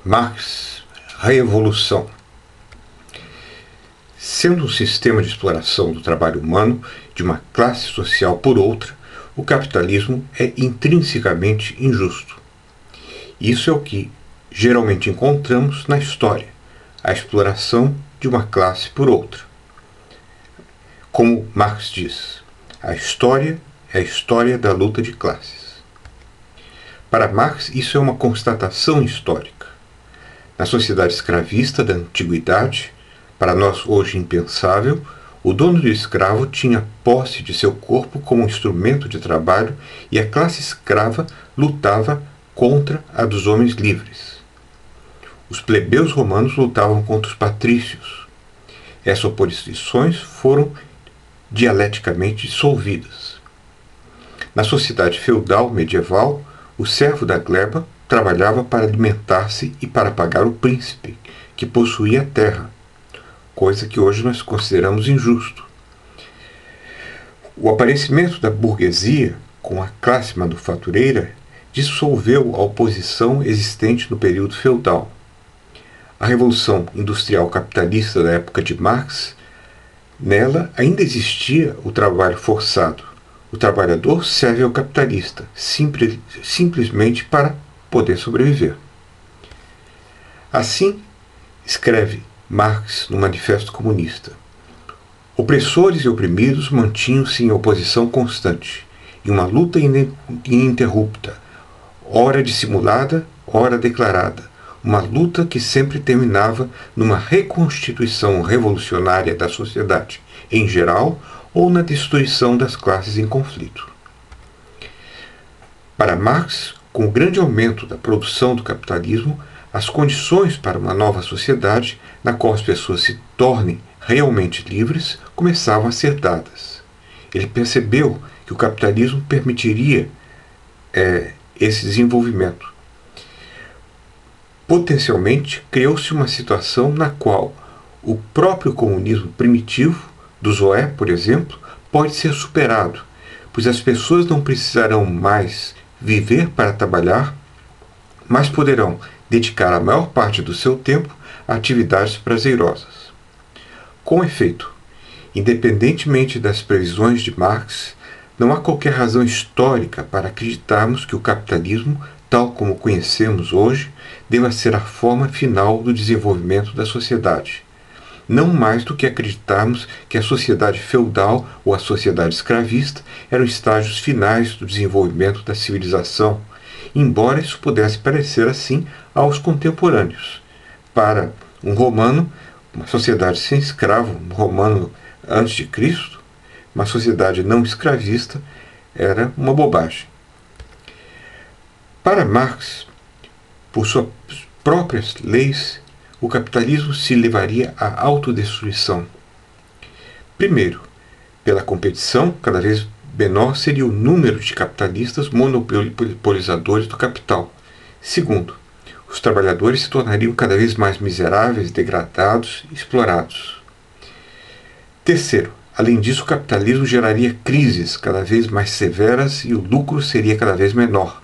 Marx, Revolução. Sendo um sistema de exploração do trabalho humano de uma classe social por outra, o capitalismo é intrinsecamente injusto. Isso é o que geralmente encontramos na história, a exploração de uma classe por outra. Como Marx diz, a história é a história da luta de classes. Para Marx, isso é uma constatação histórica. Na sociedade escravista da antiguidade, para nós hoje impensável, o dono do escravo tinha posse de seu corpo como instrumento de trabalho e a classe escrava lutava contra a dos homens livres. Os plebeus romanos lutavam contra os patrícios. Essas oposições foram dialeticamente dissolvidas. Na sociedade feudal medieval, o servo da gleba trabalhava para alimentar-se e para pagar o príncipe, que possuía a terra, coisa que hoje nós consideramos injusto. O aparecimento da burguesia com a classe manufatureira dissolveu a oposição existente no período feudal. A Revolução Industrial Capitalista da época de Marx, nela ainda existia o trabalho forçado. O trabalhador serve ao capitalista, simplesmente para poder sobreviver. Assim, escreve Marx no Manifesto Comunista: opressores e oprimidos mantinham-se em oposição constante, em uma luta ininterrupta, ora dissimulada, ora declarada, uma luta que sempre terminava numa reconstituição revolucionária da sociedade, em geral, ou na destruição das classes em conflito. Para Marx, com o grande aumento da produção do capitalismo, as condições para uma nova sociedade, na qual as pessoas se tornem realmente livres, começavam a ser dadas. Ele percebeu que o capitalismo permitiria esse desenvolvimento. Potencialmente, criou-se uma situação na qual o próprio comunismo primitivo, do Zoé, por exemplo, pode ser superado, pois as pessoas não precisarão mais viver para trabalhar, mas poderão dedicar a maior parte do seu tempo a atividades prazerosas. Com efeito, independentemente das previsões de Marx, não há qualquer razão histórica para acreditarmos que o capitalismo, tal como o conhecemos hoje, deva ser a forma final do desenvolvimento da sociedade. Não mais do que acreditarmos que a sociedade feudal ou a sociedade escravista eram estágios finais do desenvolvimento da civilização, embora isso pudesse parecer assim aos contemporâneos. Para um romano, uma sociedade sem escravo, um romano antes de Cristo, uma sociedade não escravista, era uma bobagem. Para Marx, por suas próprias leis, o capitalismo se levaria à autodestruição. Primeiro, pela competição, cada vez menor seria o número de capitalistas monopolizadores do capital. Segundo, os trabalhadores se tornariam cada vez mais miseráveis, degradados e explorados. Terceiro, além disso, o capitalismo geraria crises cada vez mais severas e o lucro seria cada vez menor.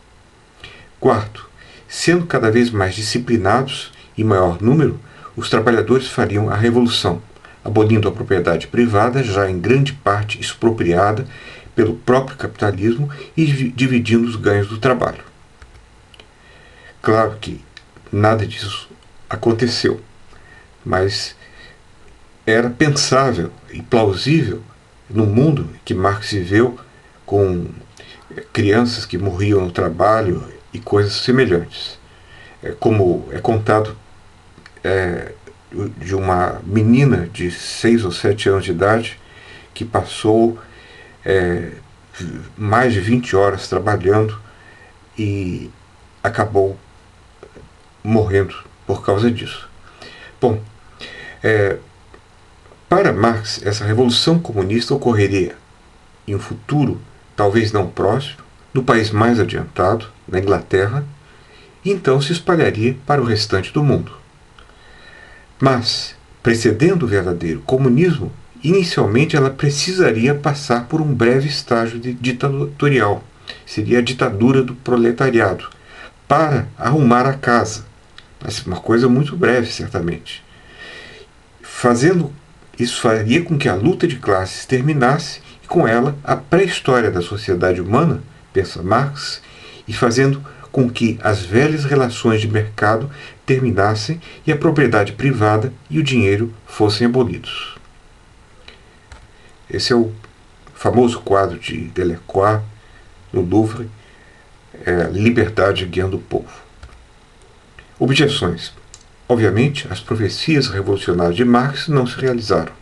Quarto, sendo cada vez mais disciplinados em maior número, os trabalhadores fariam a revolução, abolindo a propriedade privada, já em grande parte expropriada pelo próprio capitalismo, e dividindo os ganhos do trabalho. Claro que nada disso aconteceu, mas era pensável e plausível no mundo que Marx viveu, com crianças que morriam no trabalho e coisas semelhantes. Como é contado de uma menina de 6 ou 7 anos de idade que passou mais de 20 horas trabalhando e acabou morrendo por causa disso. Bom, para Marx, essa revolução comunista ocorreria em um futuro, talvez não próximo, no país mais adiantado, na Inglaterra, e então se espalharia para o restante do mundo. Mas, precedendo o verdadeiro comunismo, inicialmente ela precisaria passar por um breve estágio ditatorial, seria a ditadura do proletariado, para arrumar a casa, mas uma coisa muito breve, certamente. Fazendo isso faria com que a luta de classes terminasse e com ela a pré-história da sociedade humana, pensa Marx, e fazendo com que as velhas relações de mercado terminassem e a propriedade privada e o dinheiro fossem abolidos. Esse é o famoso quadro de Delacroix no Louvre, Liberdade guiando o povo. Objeções. Obviamente, as profecias revolucionárias de Marx não se realizaram.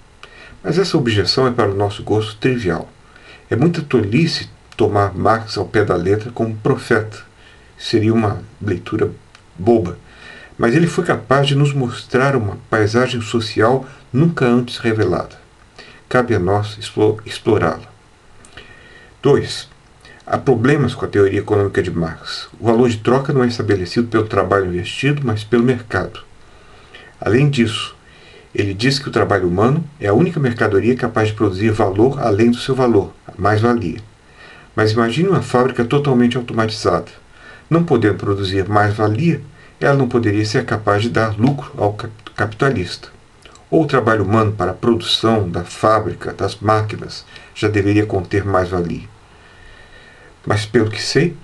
Mas essa objeção é para o nosso gosto trivial. É muita tolice tomar Marx ao pé da letra como profeta. Seria uma leitura boba. Mas ele foi capaz de nos mostrar uma paisagem social nunca antes revelada. Cabe a nós explorá-la. 2. Há problemas com a teoria econômica de Marx. O valor de troca não é estabelecido pelo trabalho investido, mas pelo mercado. Além disso, ele diz que o trabalho humano é a única mercadoria capaz de produzir valor além do seu valor, a mais-valia. Mas imagine uma fábrica totalmente automatizada. Não podendo produzir mais-valia, ela não poderia ser capaz de dar lucro ao capitalista. Ou o trabalho humano para a produção da fábrica, das máquinas, já deveria conter mais-valia. Mas, pelo que sei,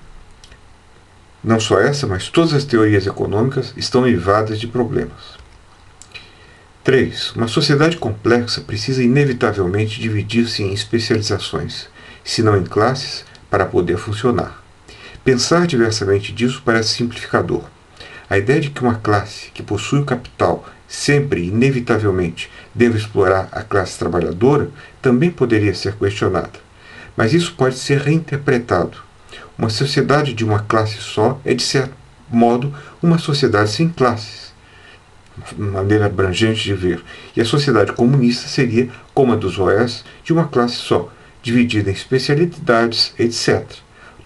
não só essa, mas todas as teorias econômicas estão eivadas de problemas. 3. Uma sociedade complexa precisa inevitavelmente dividir-se em especializações, se não em classes, para poder funcionar. Pensar diversamente disso parece simplificador. A ideia de que uma classe que possui o capital sempre, inevitavelmente, deve explorar a classe trabalhadora também poderia ser questionada. Mas isso pode ser reinterpretado. Uma sociedade de uma classe só é, de certo modo, uma sociedade sem classes. Uma maneira abrangente de ver. E a sociedade comunista seria, como a dos OS, de uma classe só, dividida em especialidades, etc.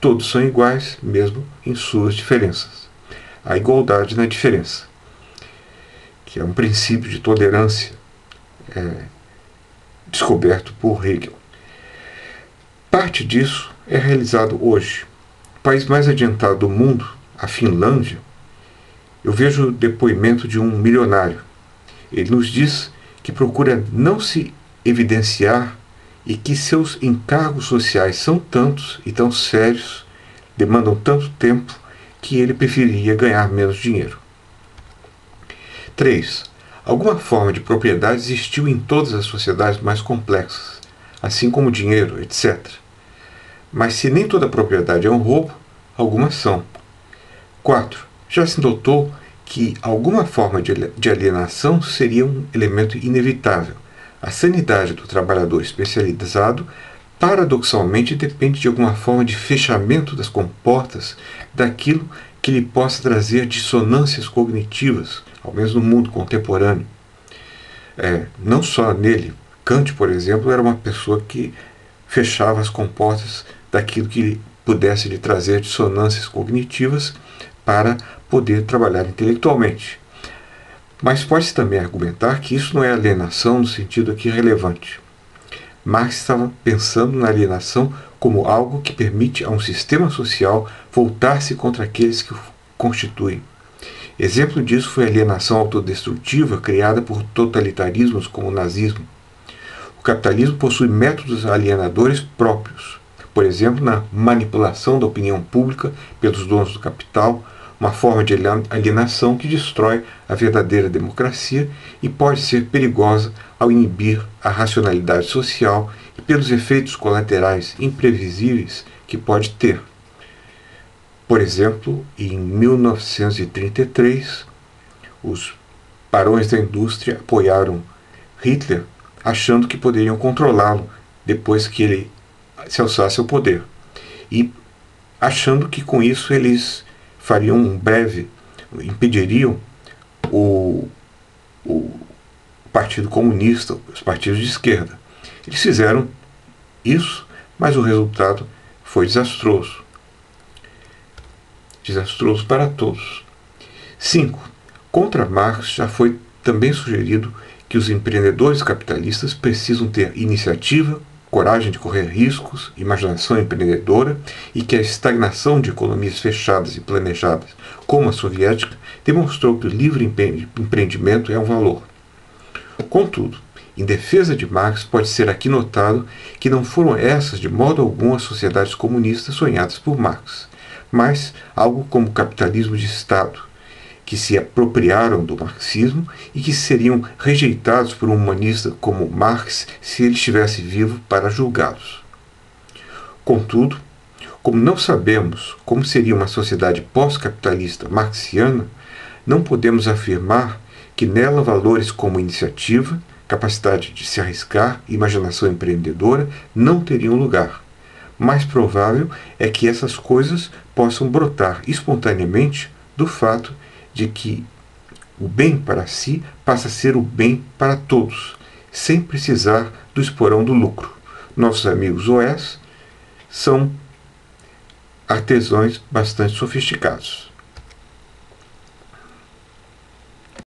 Todos são iguais, mesmo em suas diferenças. A igualdade na diferença, que é um princípio de tolerância descoberto por Hegel. Parte disso é realizado hoje. O país mais adiantado do mundo, a Finlândia, eu vejo o depoimento de um milionário. Ele nos diz que procura não se evidenciar e que seus encargos sociais são tantos e tão sérios, demandam tanto tempo, que ele preferiria ganhar menos dinheiro. 3. Alguma forma de propriedade existiu em todas as sociedades mais complexas, assim como dinheiro, etc. Mas se nem toda propriedade é um roubo, algumas são. 4. Já se notou que alguma forma de alienação seria um elemento inevitável. A sanidade do trabalhador especializado, paradoxalmente, depende de alguma forma de fechamento das comportas daquilo que lhe possa trazer dissonâncias cognitivas, ao menos no mundo contemporâneo. Não só nele. Kant, por exemplo, era uma pessoa que fechava as comportas daquilo que pudesse lhe trazer dissonâncias cognitivas para poder trabalhar intelectualmente. Mas pode-se também argumentar que isso não é alienação no sentido aqui relevante. Marx estava pensando na alienação como algo que permite a um sistema social voltar-se contra aqueles que o constituem. Exemplo disso foi a alienação autodestrutiva criada por totalitarismos como o nazismo. O capitalismo possui métodos alienadores próprios, por exemplo, na manipulação da opinião pública pelos donos do capital, uma forma de alienação que destrói a verdadeira democracia e pode ser perigosa ao inibir a racionalidade social e pelos efeitos colaterais imprevisíveis que pode ter. Por exemplo, em 1933, os barões da indústria apoiaram Hitler, achando que poderiam controlá-lo depois que ele se alçasse ao poder, e achando que com isso eles fariam impediriam o Partido Comunista, os partidos de esquerda. Eles fizeram isso, mas o resultado foi desastroso. Desastroso para todos. 5. Contra Marx já foi também sugerido que os empreendedores capitalistas precisam ter iniciativa, coragem de correr riscos, imaginação empreendedora e que a estagnação de economias fechadas e planejadas, como a soviética, demonstrou que o livre empreendimento é um valor. Contudo, em defesa de Marx, pode ser aqui notado que não foram essas de modo algum as sociedades comunistas sonhadas por Marx, mas algo como o capitalismo de Estado, que se apropriaram do marxismo e que seriam rejeitados por um humanista como Marx se ele estivesse vivo para julgá-los. Contudo, como não sabemos como seria uma sociedade pós-capitalista marxiana, não podemos afirmar que nela valores como iniciativa, capacidade de se arriscar e imaginação empreendedora não teriam lugar. Mais provável é que essas coisas possam brotar espontaneamente do fato de que o bem para si passa a ser o bem para todos, sem precisar do esporão do lucro. Nossos amigos OS são artesãos bastante sofisticados.